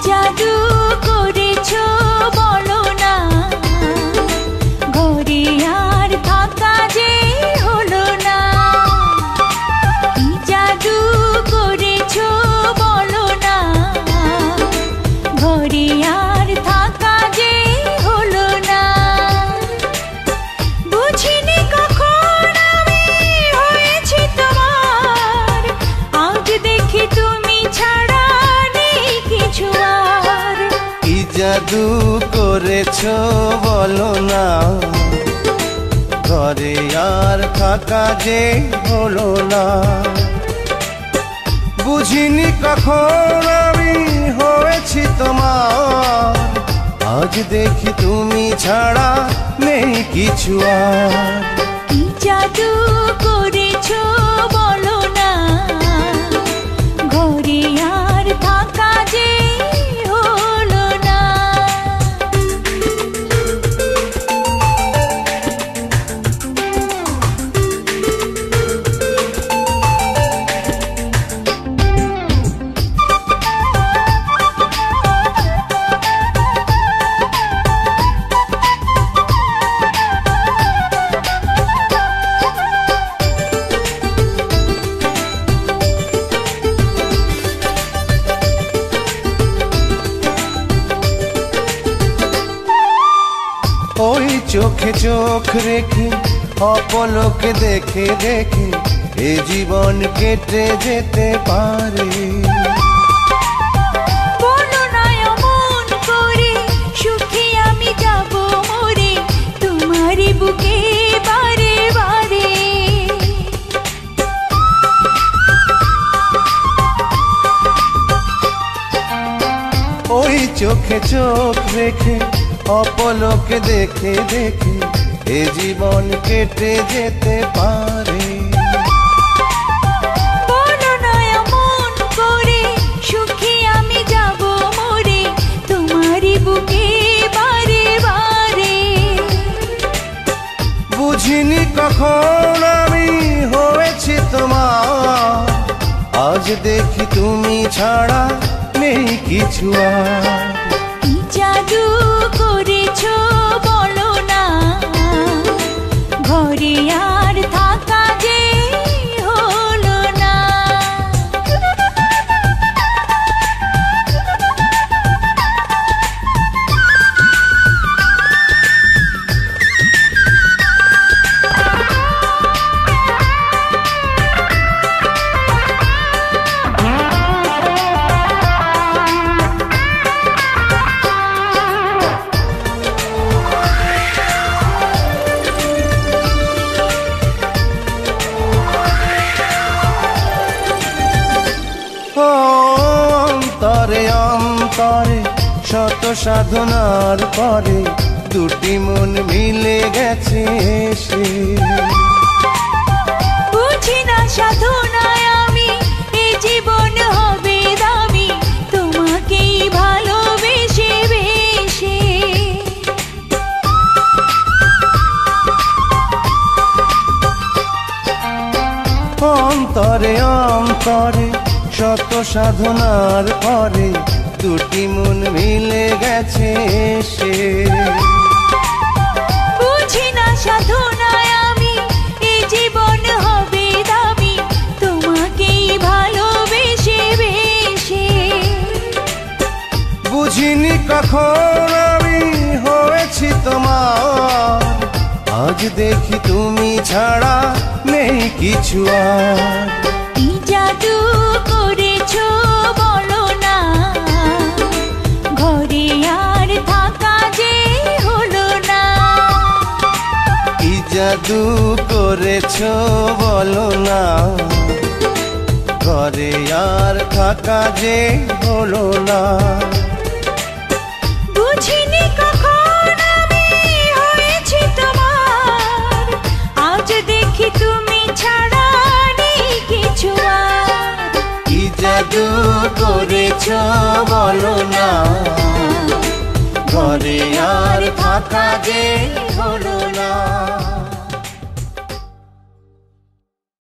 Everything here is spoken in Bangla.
জাদু করেছো বলো না, ঘরে আর থাকা যে হলো না। কি জাদু করেছো বলো না, ঘরে আর থাকা যে হলো না। বুঝিনি কখন আমি হয়েছি তোমার, আজ দেখি তুমি ছাড়া নেই কিছু আর। কি জাদু করেছো বলো না, ঘরে আর থাকা যে হলো না। বুঝিনি কখন আমি হয়েছি তোমার, আজ দেখি তুমি ছাড়া নেই কিছু আর। কি জাদু করেছো বলো না, ঘরে আর থাকা যে হলো না। ওই চোখে চোখ রেখে অপলকে দেখে দেখে এ জীবন কেটে যেতে পারে। বলো না অমন করে, সুখে আমি যাব মরে তোমারই বুকে বারে বারে। ওই চোখে চোখ রেখে অপলকে দেখে দেখে এ জীবন কেটে যেতে পারে। বলো না এমন করে, সুখে আমি যাব মরে তোমারই বুকে বারে বারে। বুঝিনি কখন আমি হয়েছি তোমার, আজ দেখি তুমি ছাড়া নেই কিছু আর। কি জাদু করেছো বলো না, ঘরে আর থাকা যে হলো না। অন্তরে অন্তরে শত সাধনার পরে দুটি মন মিলে গেছে সে। বুঝি না সাধনায় আমি এ জীবন হবে দামি, তোমাকেই ভালোবেসে বেশে। অন্তরে অন্তরে শত সাধনার পরে দুটি মন মিলে গেছে সে। বুঝি না সাধনায় আমি এ জীবন হবে দামি, তোমাকেই ভালোবেসে বেশে। বুঝিনি কখন আমি হয়েছি তোমার, আজ দেখি তুমি ছাড়া নেই কিছু আর। কি জাদু করেছো বলো না, ঘরে আর থাকা যে হলো না। কি জাদু করেছো বলো না, ঘরে আর থাকা যে হলো না। বুঝিনি কখন আমি হয়েছি তোমার, আজ দেখি তুমি ছাড়া নেই কিছু আর। কি জাদু করেছো বলো না, ঘরে আর থাকা যে হলো না।